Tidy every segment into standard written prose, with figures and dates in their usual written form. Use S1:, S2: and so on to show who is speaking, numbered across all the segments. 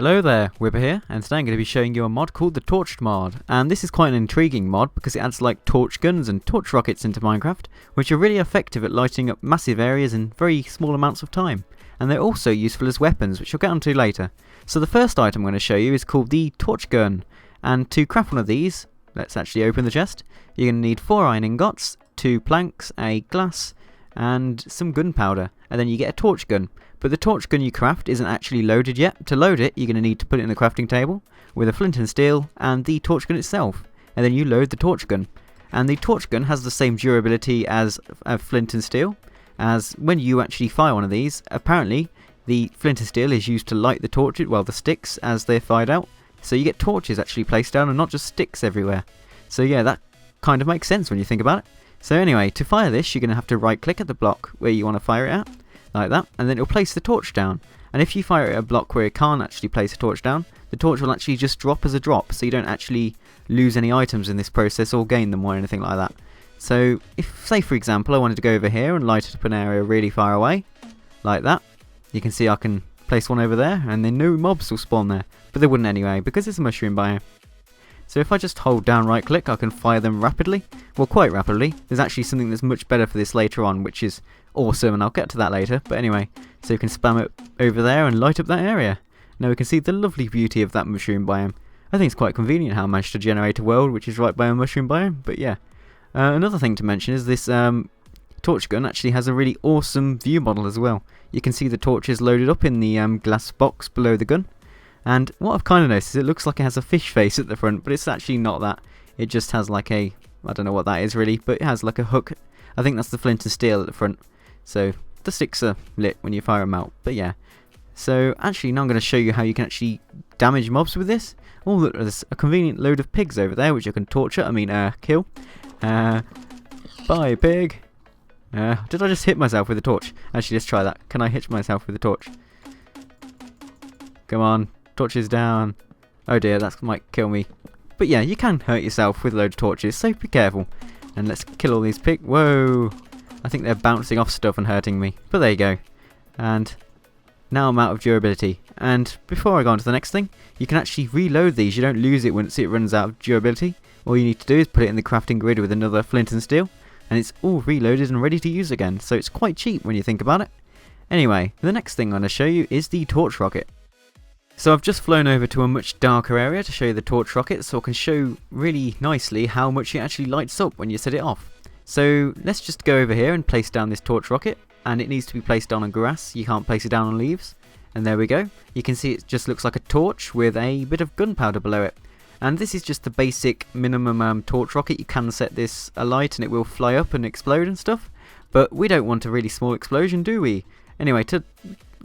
S1: Hello there, Wibber here, and today I'm going to be showing you a mod called the Torched mod, and this is quite an intriguing mod because it adds like torch guns and torch rockets into Minecraft, which are really effective at lighting up massive areas in very small amounts of time, and they're also useful as weapons, which I'll get onto later. So the first item I'm going to show you is called the torch gun, and to craft one of these, let's actually open the chest. You're going to need 4 iron ingots, 2 planks, a glass, and some gunpowder, and then you get a torch gun. But the torch gun you craft isn't actually loaded yet. To load it, you're going to need to put it in the crafting table with a flint and steel and the torch gun itself, and then you load the torch gun. And the torch gun has the same durability as a flint and steel, as when you actually fire one of these, apparently the flint and steel is used to light the torches, well, the sticks as they're fired out, so you get torches actually placed down and not just sticks everywhere. So yeah, that kind of makes sense when you think about it. So anyway, to fire this, you're going to have to right click at the block where you want to fire it at, like that, and then it'll place the torch down. And if you fire it at a block where it can't actually place a torch down, the torch will actually just drop as a drop, so you don't actually lose any items in this process or gain them or anything like that. So if, say for example, I wanted to go over here and light up an area really far away, like that, you can see I can place one over there and then no mobs will spawn there, but they wouldn't anyway because it's a mushroom biome. So if I just hold down right click, I can fire them rapidly. Well, quite rapidly. There's actually something that's much better for this later on, which is awesome, and I'll get to that later. But anyway, so you can spam it over there and light up that area. Now we can see the lovely beauty of that mushroom biome. I think it's quite convenient how I managed to generate a world which is right by a mushroom biome, but yeah. Another thing to mention is this torch gun actually has a really awesome view model as well. You can see the torches loaded up in the glass box below the gun. And what I've kind of noticed is it looks like it has a fish face at the front, but it's actually not that. It just has like a, I don't know what that is really, but it has like a hook. I think that's the flint and steel at the front. So the sticks are lit when you fire them out, but yeah. So actually now I'm going to show you how you can actually damage mobs with this. Oh look, there's a convenient load of pigs over there which you can kill. Bye pig. Did I just hit myself with a torch? Actually, let's try that. Can I hit myself with a torch? Come on. Torches down. Oh dear, that might kill me. But yeah, you can hurt yourself with a load of torches, so be careful. And let's kill all these pigs. Whoa! I think they're bouncing off stuff and hurting me. But there you go. And now I'm out of durability. And before I go on to the next thing, you can actually reload these. You don't lose it once it runs out of durability. All you need to do is put it in the crafting grid with another flint and steel, and it's all reloaded and ready to use again. So it's quite cheap when you think about it. Anyway, the next thing I'm going to show you is the torch rocket. So I've just flown over to a much darker area to show you the torch rocket, so I can show really nicely how much it actually lights up when you set it off. So let's just go over here and place down this torch rocket, and it needs to be placed down on grass. You can't place it down on leaves. And there we go. You can see it just looks like a torch with a bit of gunpowder below it. And this is just the basic minimum torch rocket. You can set this alight and it will fly up and explode and stuff, but we don't want a really small explosion, do we? Anyway, to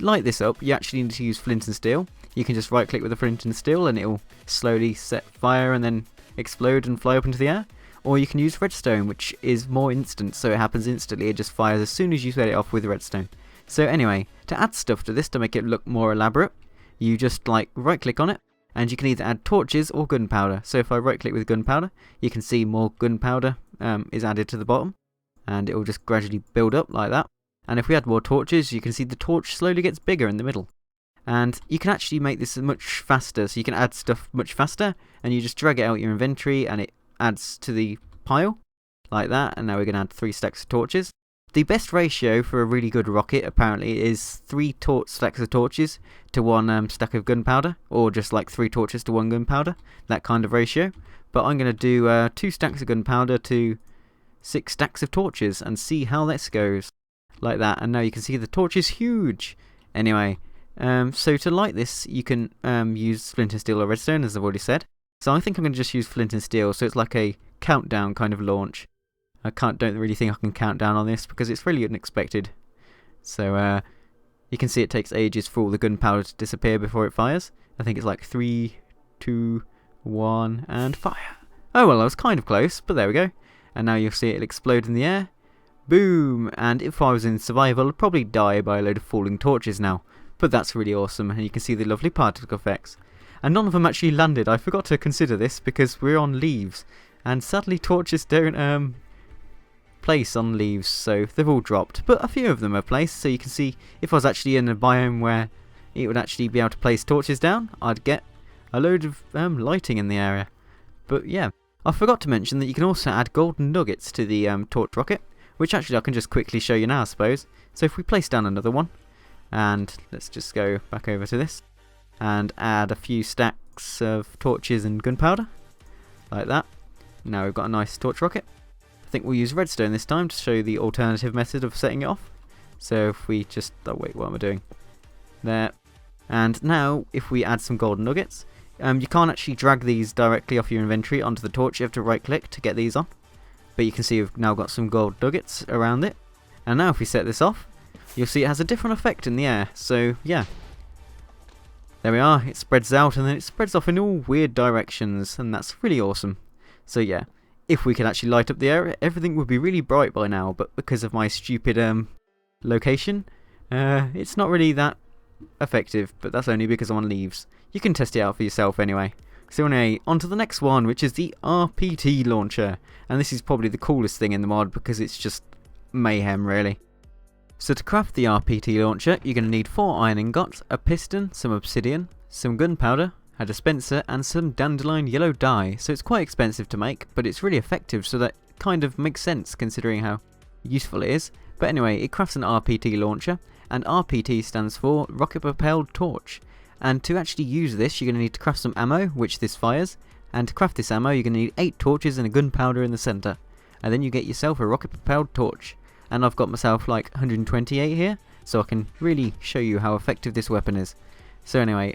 S1: light this up, you actually need to use flint and steel. You can just right click with the flint and steel and it'll slowly set fire and then explode and fly up into the air. Or you can use redstone, which is more instant, so it happens instantly. It just fires as soon as you set it off with redstone. So anyway, to add stuff to this to make it look more elaborate, you just like right click on it and you can either add torches or gunpowder. So if I right click with gunpowder, you can see more gunpowder is added to the bottom, and it will just gradually build up like that. And if we add more torches, you can see the torch slowly gets bigger in the middle. And you can actually make this much faster, so you can add stuff much faster, and you just drag it out your inventory and it adds to the pile, like that. And now we're going to add 3 stacks of torches. The best ratio for a really good rocket apparently is 3 stacks of torches to 1 stack of gunpowder, or just like 3 torches to 1 gunpowder, that kind of ratio. But I'm going to do 2 stacks of gunpowder to 6 stacks of torches and see how this goes, like that. And now you can see the torch is huge. Anyway, so to light this, you can use flint and steel or redstone, as I've already said. So I think I'm going to just use flint and steel, so it's like a countdown kind of launch. I don't really think I can count down on this because it's really unexpected. So you can see it takes ages for all the gunpowder to disappear before it fires. I think it's like 3, 2, 1, and fire. Oh well, I was kind of close, but there we go. And now you'll see it explode in the air. Boom! And if I was in survival, I'd probably die by a load of falling torches now. But that's really awesome, and you can see the lovely particle effects. And none of them actually landed. I forgot to consider this because we're on leaves, and sadly torches don't place on leaves, so they've all dropped. But a few of them are placed, so you can see if I was actually in a biome where it would actually be able to place torches down. I'd get a load of lighting in the area. But yeah, I forgot to mention that you can also add golden nuggets to the torch rocket, which actually I can just quickly show you now, I suppose. So if we place down another one, and let's just go back over to this, and add a few stacks of torches and gunpowder, like that. Now we've got a nice torch rocket. I think we'll use redstone this time to show the alternative method of setting it off. So if we just, oh wait, what am I doing? There. And now if we add some golden nuggets, you can't actually drag these directly off your inventory onto the torch, you have to right click to get these on. But you can see we've now got some gold nuggets around it. And now if we set this off, you'll see it has a different effect in the air. So yeah, there we are, it spreads out and then it spreads off in all weird directions, and that's really awesome. So yeah, if we could actually light up the area, everything would be really bright by now, but because of my stupid location, it's not really that effective, but that's only because I'm on leaves. You can test it out for yourself anyway. So anyway, on to the next one, which is the RPT launcher, and this is probably the coolest thing in the mod because it's just mayhem really. So to craft the RPT launcher, you're going to need 4 iron ingots, a piston, some obsidian, some gunpowder, a dispenser, and some dandelion yellow dye. So it's quite expensive to make, but it's really effective, so that kind of makes sense considering how useful it is. But anyway, it crafts an RPT launcher, and RPT stands for Rocket Propelled Torch. And to actually use this, you're going to need to craft some ammo, which this fires, and to craft this ammo, you're going to need 8 torches and a gunpowder in the centre. And then you get yourself a rocket propelled torch. And I've got myself like 128 here, so I can really show you how effective this weapon is. So anyway,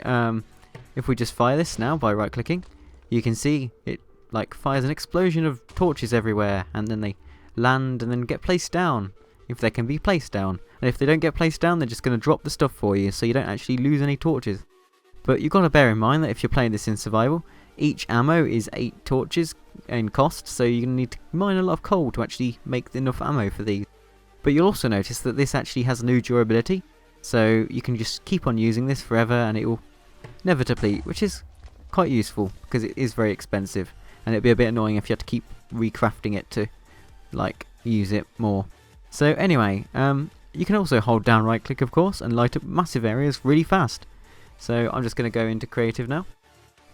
S1: if we just fire this now by right clicking, you can see it like fires an explosion of torches everywhere, and then they land and then get placed down, if they can be placed down. And if they don't get placed down, they're just going to drop the stuff for you, so you don't actually lose any torches. But you've got to bear in mind that if you're playing this in survival, each ammo is 8 torches in cost, so you're going to need to mine a lot of coal to actually make enough ammo for these. But you'll also notice that this actually has new durability, so you can just keep on using this forever and it will never deplete, which is quite useful because it is very expensive, and it'd be a bit annoying if you had to keep recrafting it to like use it more. So anyway, you can also hold down right click of course and light up massive areas really fast. So I'm just going to go into creative now.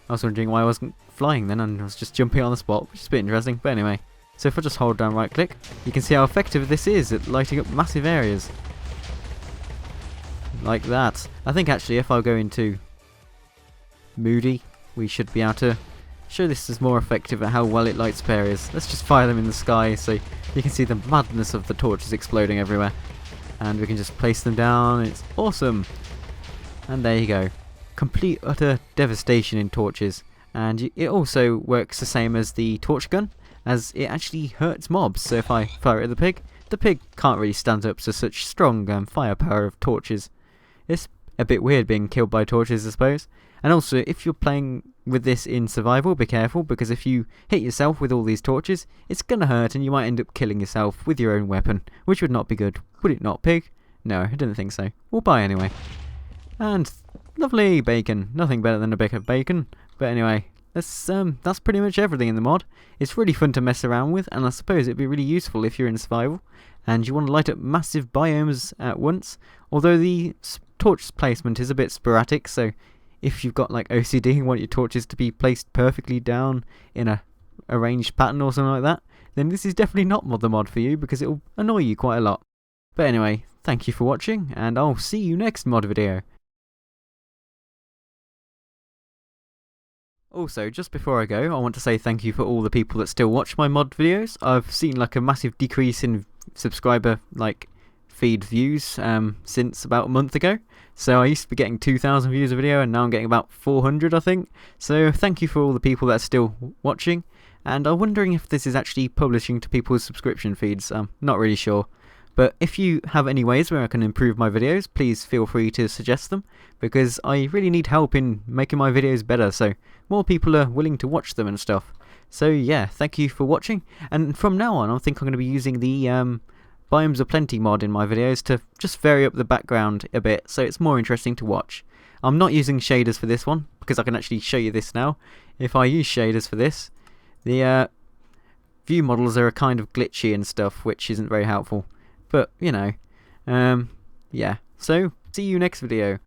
S1: I was wondering why I wasn't flying then, and I was just jumping on the spot, which is a bit interesting, but anyway. So if I just hold down right click, you can see how effective this is at lighting up massive areas. Like that. I think actually if I go into Moody, we should be able to show this is more effective at how well it lights up areas. Let's just fire them in the sky so you can see the madness of the torches exploding everywhere. And we can just place them down, it's awesome! And there you go. Complete utter devastation in torches. And it also works the same as the torch gun, as it actually hurts mobs. So if I fire it at the pig can't really stand up to such strong firepower of torches. It's a bit weird being killed by torches, I suppose. And also, if you're playing with this in survival, be careful, because if you hit yourself with all these torches, it's gonna hurt and you might end up killing yourself with your own weapon, which would not be good. Would it not, pig? No, I didn't think so. We'll buy anyway. And lovely bacon. Nothing better than a bit of bacon. But anyway, that's pretty much everything in the mod. It's really fun to mess around with, and I suppose it'd be really useful if you're in survival and you want to light up massive biomes at once. Although the torch placement is a bit sporadic, so if you've got like OCD and want your torches to be placed perfectly down in a arranged pattern or something like that, then this is definitely not the mod for you, because it'll annoy you quite a lot. But anyway, thank you for watching, and I'll see you next mod video. Also, just before I go, I want to say thank you for all the people that still watch my mod videos. I've seen like a massive decrease in subscriber feed views since about a month ago. So I used to be getting 2,000 views a video, and now I'm getting about 400, I think. So thank you for all the people that are still watching. And I'm wondering if this is actually publishing to people's subscription feeds. I'm not really sure. But if you have any ways where I can improve my videos, please feel free to suggest them, because I really need help in making my videos better, so more people are willing to watch them and stuff. So yeah, thank you for watching, and from now on I think I'm going to be using the Biomes of Plenty mod in my videos to just vary up the background a bit, so it's more interesting to watch. I'm not using shaders for this one, because I can actually show you this now. If I use shaders for this, the view models are kind of glitchy and stuff, which isn't very helpful. But, you know, yeah. So, see you next video.